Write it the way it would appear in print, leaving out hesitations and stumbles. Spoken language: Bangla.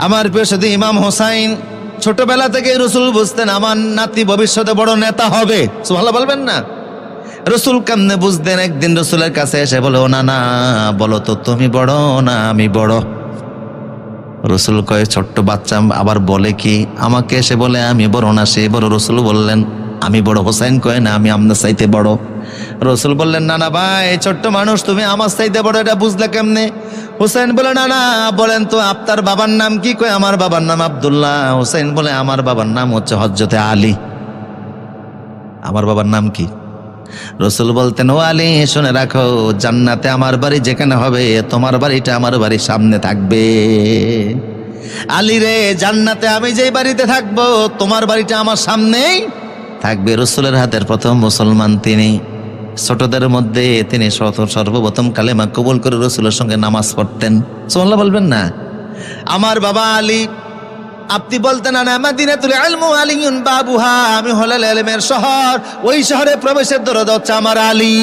আমার প্রিয় সাথী ইমাম হোসাইন ছোটবেলা থেকে রসুল বুঝতেন আমার নাতি ভবিষ্যতে বড় নেতা হবে। সুবহানাল্লাহ বলবেন না? রসুল কেমনে বুঝতেন? একদিন রসুলের কাছে এসে বলে, ও না না, বলো তো তুমি বড় না আমি বড়? রসুল কয়ে, ছোট্ট বাচ্চা আবার বলে কি? আমাকে এসে বলে আমি বড় না সে বড়। রসুল বললেন আমি বড়। হোসাইন কয়ে না, আমি আপনার চাইতে বড়। রসুল বললেন না না ভাই, ছোট্ট মানুষ, তুমি আমার চাইতে বড়, এটা বুঝলে কেমনে? হোসেন বলে না না, বলেন তো আপনার বাবার নাম কি? কয় আমার বাবার নাম আব্দুল্লাহ। হোসেন বলে আমার বাবার নাম হচ্ছে হযরতে আলী। আমার বাবার নাম কি? রসুল বলতেন, ও আলী শুনে রাখো, জান্নাতে আমার বাড়ি যেখানে হবে তোমার বাড়িটা আমার বাড়ির সামনে থাকবে। আলী রে, জান্নাতে আমি যেই বাড়িতে থাকবো তোমার বাড়িটা আমার সামনেই থাকবে। রসুলের হাতের প্রথম মুসলমান তিনি। ছোটদের মধ্যে তিনি সর্বপ্রথম কালেমা কবুল করে রসুলের সঙ্গে নামাজ পড়তেন। সুবহানাল্লাহ বলবেন না? আমার বাবা আলী, আপনি বলতেন না মাদিনাতুল ইলমু আলিয়ুন বাবুহা, আমি হলাল ইলমের শহর, ওই শহরে প্রবেশের দরজা হচ্ছে আমার আলী।